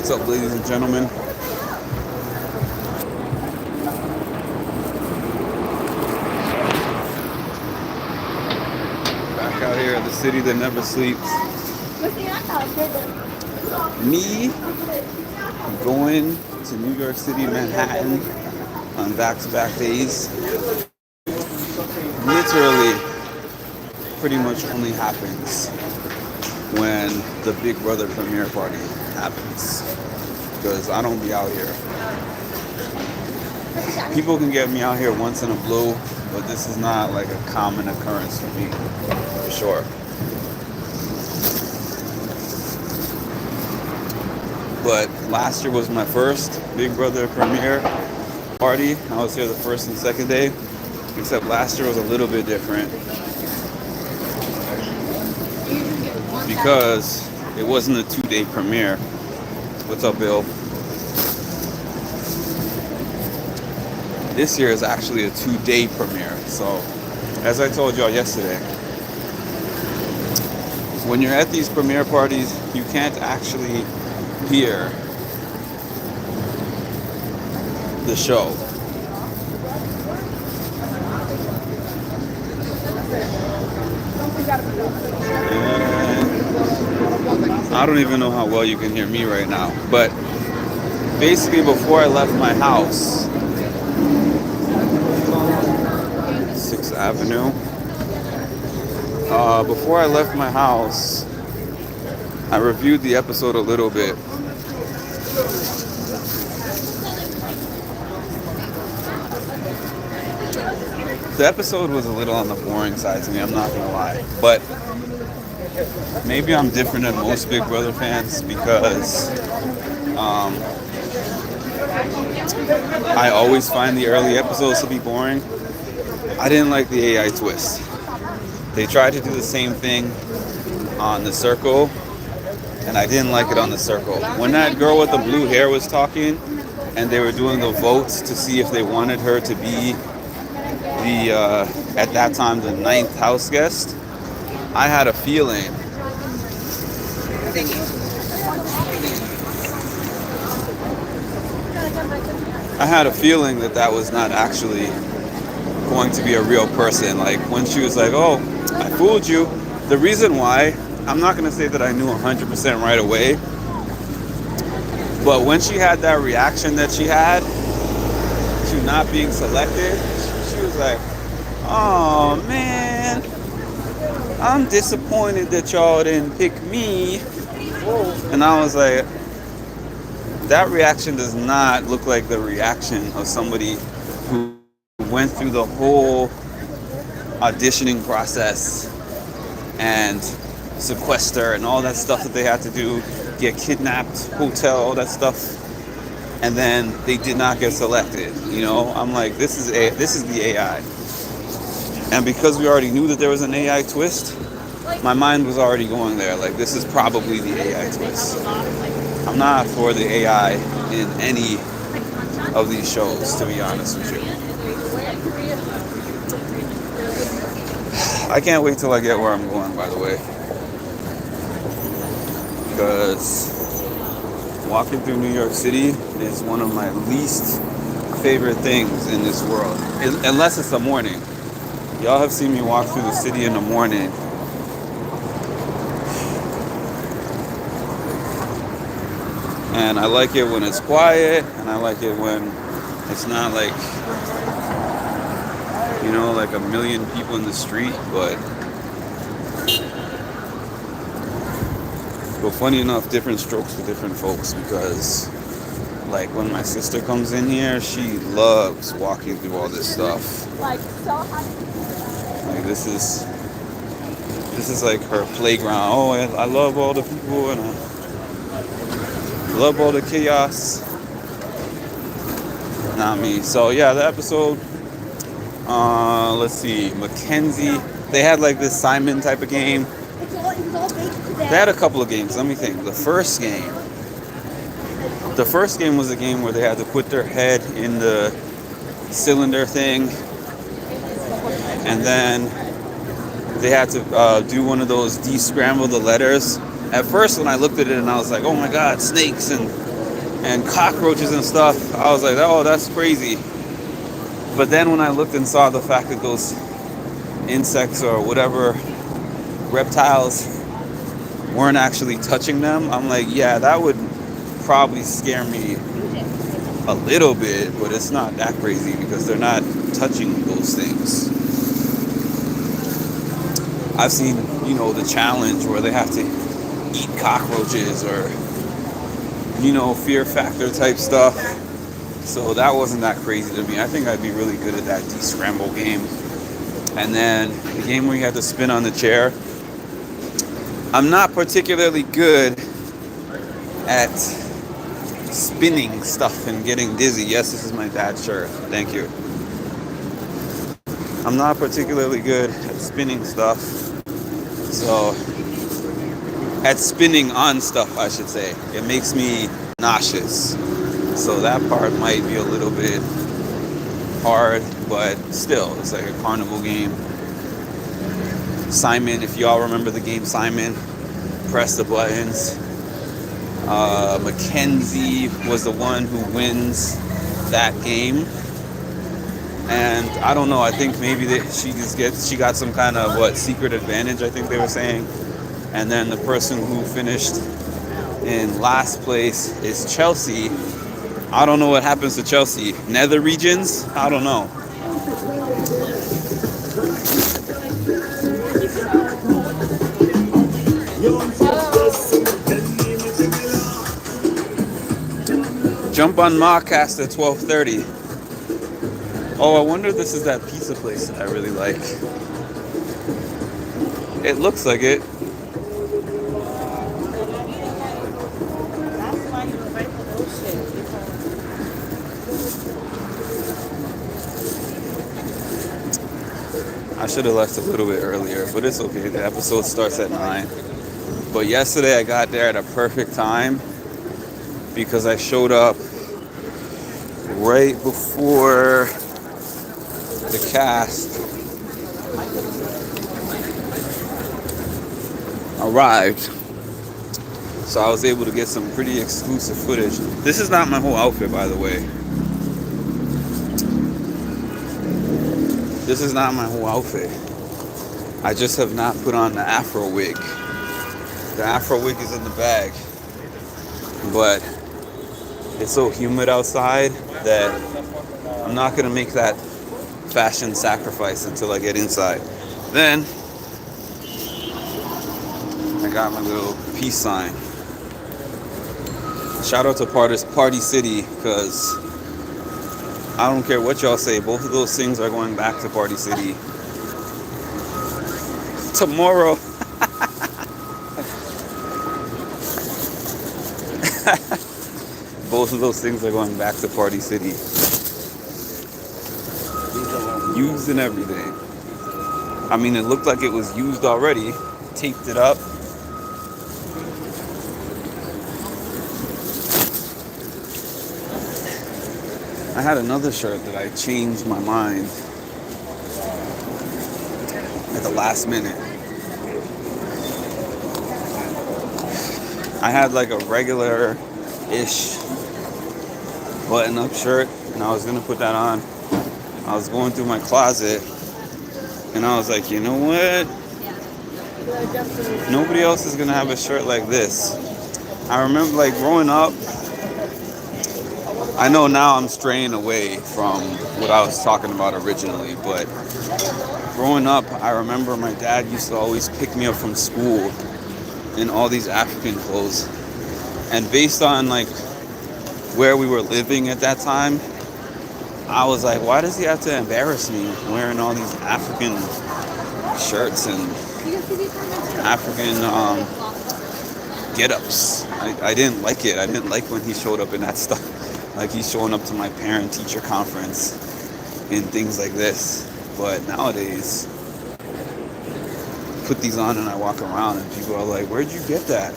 What's up, ladies and gentlemen? Back out here at the city that never sleeps. Me going to New York City, Manhattan on back-to-back days literally pretty much only happens when the Big Brother premiere party happens, because I don't be out here. People can get me out here once in a blue, but this is not like a common occurrence for me, for sure. But last year was my first Big Brother premiere party. I was here the first and second day, except last year was a little bit different because it wasn't a 2-day premiere. What's up, Bill? This year is actually a 2-day premiere. So, as I told y'all yesterday, when you're at these premiere parties, you can't actually hear the show. And I don't even know how well you can hear me right now, but basically before I left my house, 6th Avenue, before I left my house, I reviewed the episode a little bit. The episode was a little on the boring side to me, I'm not gonna lie. But maybe I'm different than most Big Brother fans because I always find the early episodes to be boring. I didn't like the AI twist. They tried to do the same thing on The Circle, and I didn't like it on The Circle. When that girl with the blue hair was talking, and they were doing the votes to see if they wanted her to be the, at that time, the 9th house guest, I had a feeling that that was not actually going to be a real person. Like, when she was like, oh, I fooled you. The reason why, I'm not going to say that I knew 100% right away, but when she had that reaction that she had to not being selected, she was like, oh man, I'm disappointed that y'all didn't pick me. And I was like, that reaction does not look like the reaction of somebody who went through the whole auditioning process and sequester and all that stuff that they had to do, get kidnapped, hotel, all that stuff, and then they did not get selected. You know, I'm like, this is the AI. And because we already knew that there was an AI twist, my mind was already going there. Like, this is probably the AI twist. I'm not for the AI in any of these shows, to be honest with you. I can't wait till I get where I'm going, by the way. Because walking through New York City is one of my least favorite things in this world. Unless it's the morning. Y'all have seen me walk through the city in the morning. And I like it when it's quiet, and I like it when it's not like, you know, like a million people in the street, but funny enough, different strokes for different folks, because like when my sister comes in here, she loves walking through all this stuff. Like this is like her playground. Oh, I love all the people and I love all the chaos. Not me. So yeah, the episode, let's see, Mackenzie, they had like this Simon type of game. They had a couple of games. Let me think. The first game was a game where they had to put their head in the cylinder thing, and then they had to do one of those descramble the letters. At first, when I looked at it, and I was like, "Oh my God, snakes!" and and cockroaches and stuff. I was like, oh, that's crazy. But then when I looked and saw the fact that those insects or whatever reptiles weren't actually touching them, I'm like, yeah, that would probably scare me a little bit, but it's not that crazy because they're not touching those things. I've seen, the challenge where they have to eat cockroaches or, fear factor type stuff. So that wasn't that crazy to me. I think I'd be really good at that de-scramble game. And then the game where you had to spin on the chair. I'm not particularly good at spinning stuff and getting dizzy. Yes, this is my dad's shirt. Thank you. I'm not particularly good at spinning stuff. So, at spinning on stuff, I should say. It makes me nauseous. So that part might be a little bit hard, but still, it's like a carnival game. Simon, if y'all remember the game Simon, press the buttons. Mackenzie was the one who wins that game. And I don't know, I think maybe she got some kind of secret advantage, I think they were saying. And then the person who finished in last place is Chelsea. I don't know what happens to Chelsea. Nether regions? I don't know. Jump on Mawcast at 12:30. Oh, I wonder if this is that pizza place that I really like. It looks like it. I should have left a little bit earlier, but it's okay. The episode starts at 9. But yesterday I got there at a perfect time because I showed up right before the cast arrived. So I was able to get some pretty exclusive footage. This is not my whole outfit, by the way. This is not my whole outfit. I just have not put on the Afro wig. The Afro wig is in the bag. But it's so humid outside that I'm not going to make that fashion sacrifice until I get inside. Then I got my little peace sign. Shout out to Party City, because I don't care what y'all say, both of those things are going back to Party City tomorrow. Both of those things are going back to Party City. Used and everything. I mean, it looked like it was used already. Taped it up. I had another shirt that I changed my mind at the last minute. I had like a regular-ish button-up shirt, and I was gonna put that on. I was going through my closet, and I was like, you know what? Nobody else is gonna have a shirt like this. I remember, like, growing up, I know now I'm straying away from what I was talking about originally, but growing up, I remember my dad used to always pick me up from school in all these African clothes. And based on like where we were living at that time, I was like, why does he have to embarrass me wearing all these African shirts and African get-ups? I didn't like it. I didn't like when he showed up in that stuff. Like he's showing up to my parent-teacher conference and things like this. But nowadays, put these on and I walk around and people are like, where'd you get that?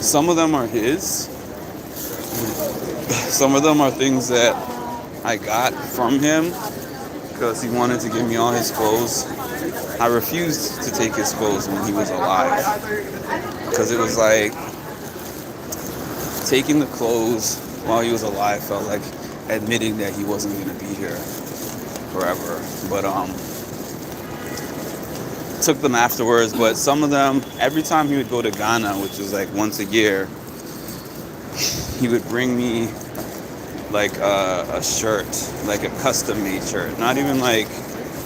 Some of them are his. Some of them are things that I got from him because he wanted to give me all his clothes. I refused to take his clothes when he was alive because it was like, taking the clothes while he was alive felt like admitting that he wasn't going to be here forever. But took them afterwards. But some of them, every time he would go to Ghana, which was like once a year, he would bring me like a shirt, like a custom made shirt. Not even like,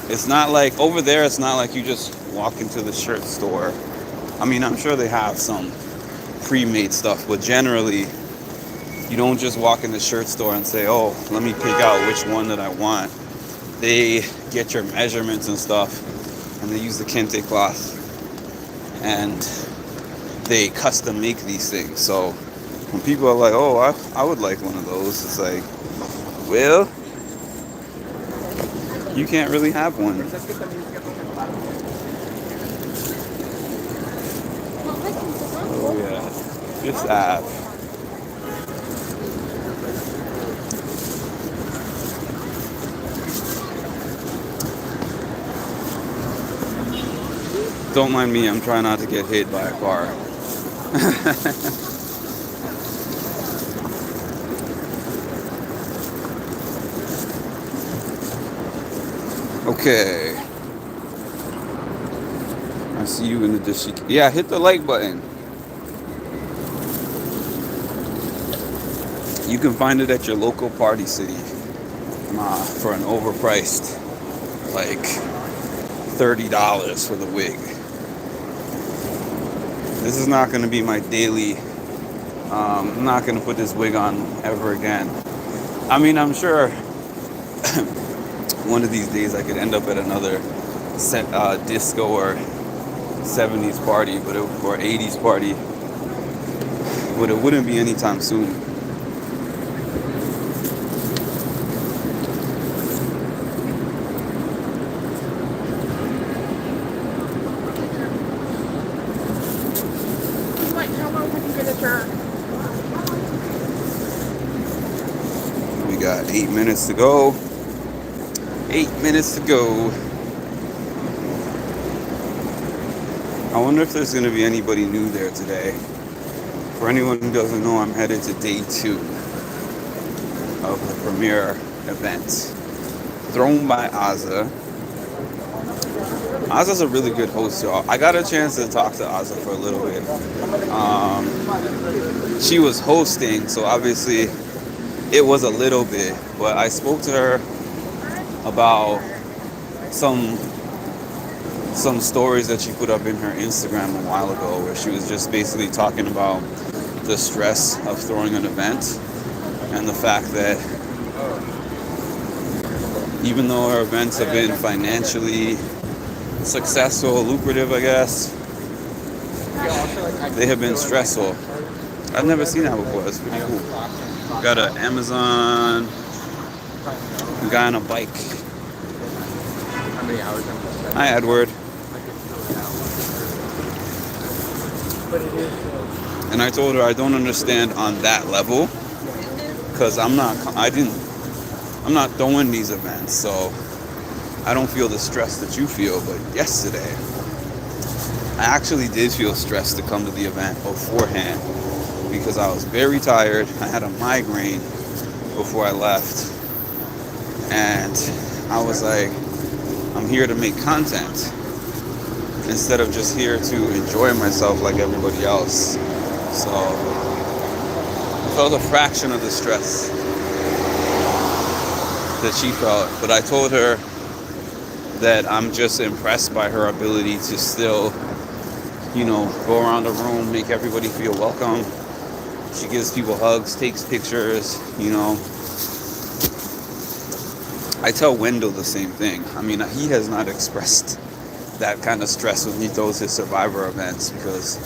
it's not like over there, it's not like you just walk into the shirt store. I mean, I'm sure they have some pre-made stuff, but generally you don't just walk in the shirt store and say, oh, let me pick out which one that I want. They get your measurements and stuff, and they use the kente cloth, and they custom make these things. So when people are like, oh, I would like one of those, it's like, well, you can't really have one. Oh yeah, just have. Don't mind me, I'm trying not to get hit by a car. Okay. I see you in the dish. Yeah, hit the like button. You can find it at your local Party City for an overpriced, like $30 for the wig. This is not going to be my daily. I'm not going to put this wig on ever again. I mean, I'm sure one of these days I could end up at another disco or 70s party, or 80s party, but it wouldn't be anytime soon. We got 8 minutes to go. 8 minutes to go. I wonder if there's going to be anybody new there today. For anyone who doesn't know, I'm headed to day 2 of the premiere event. Thrown by Azza. Azza's a really good host, y'all. I got a chance to talk to Azza for a little bit. She was hosting, so obviously it was a little bit, but I spoke to her about some stories that she put up in her Instagram a while ago, where she was just basically talking about the stress of throwing an event and the fact that even though her events have been financially successful, lucrative, I guess, they have been stressful. I've never seen that before. That's pretty cool. Got an Amazon guy on a bike. Hi, Edward. And I told her I don't understand on that level, because I'm not throwing these events, so I don't feel the stress that you feel. But yesterday, I actually did feel stressed to come to the event beforehand, because I was very tired. I had a migraine before I left, and I was like, I'm here to make content instead of just here to enjoy myself like everybody else. So I felt a fraction of the stress that she felt, but I told her that I'm just impressed by her ability to still, go around the room, make everybody feel welcome. She gives people hugs, takes pictures, I tell Wendell the same thing. I mean, he has not expressed that kind of stress when he throws his Survivor events, because,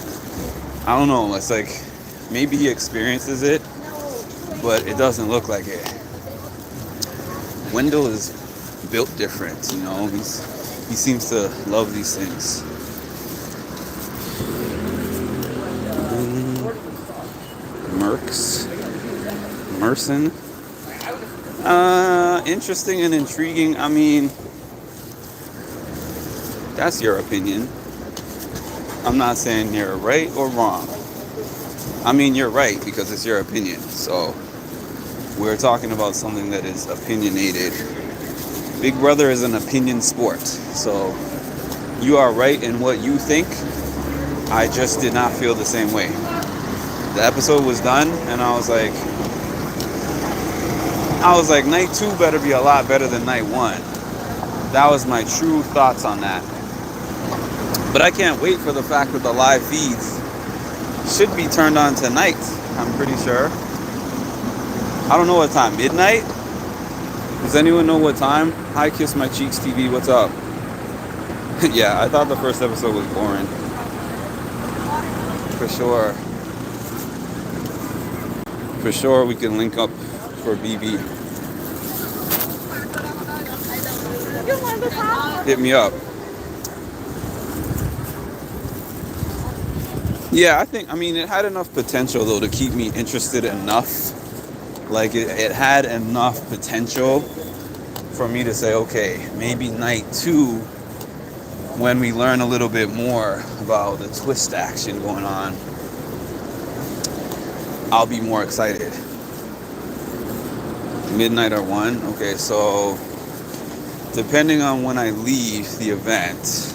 I don't know, it's like, maybe he experiences it, but it doesn't look like it. Wendell is built different, he seems to love these things. Merson. Interesting and intriguing. I mean, that's your opinion. I'm not saying you're right or wrong. I mean, you're right because it's your opinion. So we're talking about something that is opinionated. Big Brother is an opinion sport. So you are right in what you think. I just did not feel the same way. The episode was done, and I was like, night 2 better be a lot better than night 1. That was my true thoughts on that. But I can't wait for the fact that the live feeds should be turned on tonight, I'm pretty sure. I don't know what time. Midnight? Does anyone know what time? Hi, Kiss My Cheeks TV. What's up? Yeah, I thought the first episode was boring. For sure. For sure, we can link up for BB. Hit me up. Yeah, I mean, it had enough potential, though, to keep me interested enough. Like, it had enough potential for me to say, okay, maybe night 2, when we learn a little bit more about the twist action going on, I'll be more excited. Midnight or 1? Okay, so depending on when I leave the event,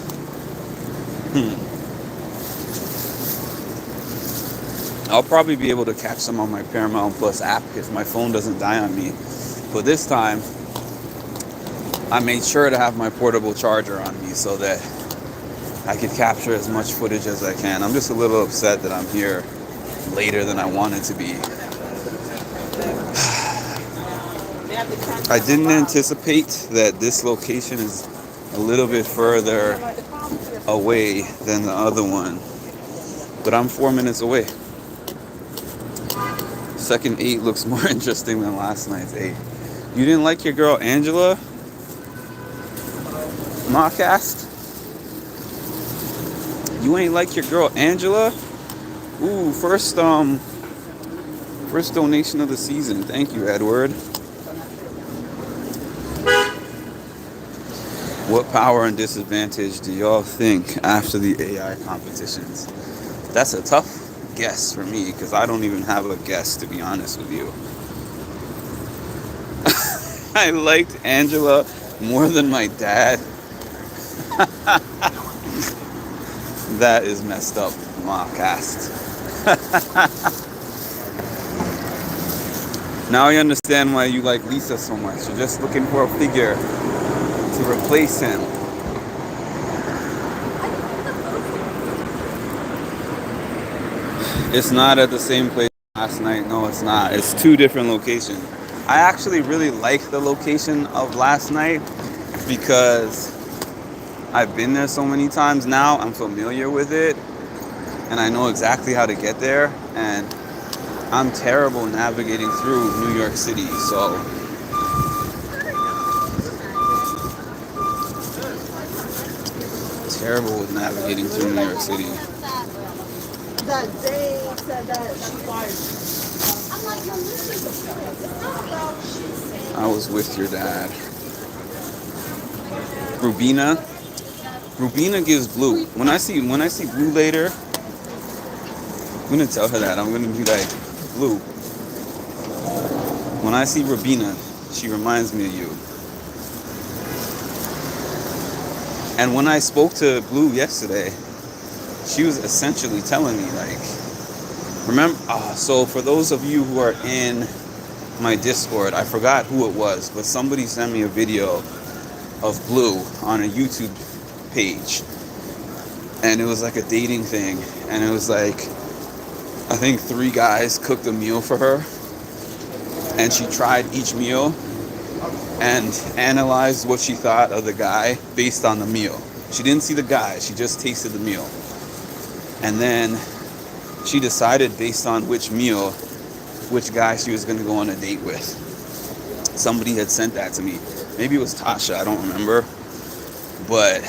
I'll probably be able to catch some on my Paramount Plus app if my phone doesn't die on me. But this time, I made sure to have my portable charger on me so that I could capture as much footage as I can. I'm just a little upset that I'm here later than I wanted to be. I didn't anticipate that this location is a little bit further away than the other one. But I'm 4 minutes away. Second 8 looks more interesting than last night's 8. You didn't like your girl Angela? Mawcast? You ain't like your girl Angela? Ooh, first donation of the season. Thank you, Edward. What power and disadvantage do y'all think after the AI competitions? That's a tough guess for me because I don't even have a guess, to be honest with you. I liked Angela more than my dad. That is messed up, Mawcast. Now I understand why you like Lisa so much. You're just looking for a figure to replace him. It's not at the same place last night. No, it's not. It's 2 different locations. I actually really like the location of last night because I've been there so many times now. I'm familiar with it and I know exactly how to get there, and I'm terrible navigating through New York City, so terrible with navigating through New York City. That they said that she fired. I was with your dad. Rubina gives blue. When I see blue later, I'm gonna tell her that. I'm gonna be like, Blue, when I see Rubina, she reminds me of you. And when I spoke to Blue yesterday, she was essentially telling me, like, remember, so for those of you who are in my Discord, I forgot who it was, but somebody sent me a video of Blue on a YouTube page. And it was like a dating thing. And it was like, I think 3 guys cooked a meal for her. And she tried each meal and analyzed what she thought of the guy based on the meal. She didn't see the guy, she just tasted the meal. And then she decided based on which guy she was going to go on a date with. Somebody had sent that to me. Maybe it was Tasha, I don't remember. But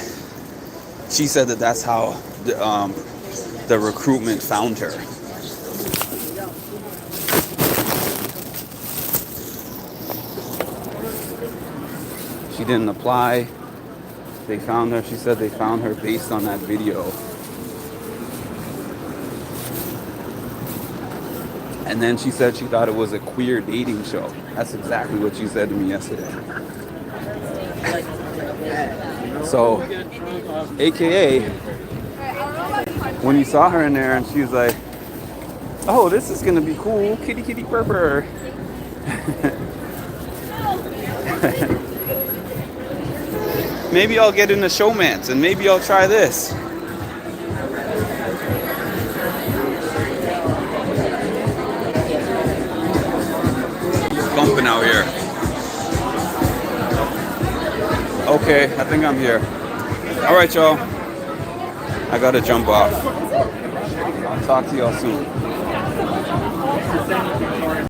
she said that that's how the recruitment found her. She didn't apply. They found her. She said they found her based on that video. And then she said she thought it was a queer dating show. That's exactly what she said to me yesterday. So, AKA, when you saw her in there and she was like, oh, this is gonna be cool, kitty kitty purr purr. Maybe I'll get into showmance and maybe I'll try this. It's bumping out here. Okay, I think I'm here. All right, y'all. I gotta jump off. I'll talk to y'all soon.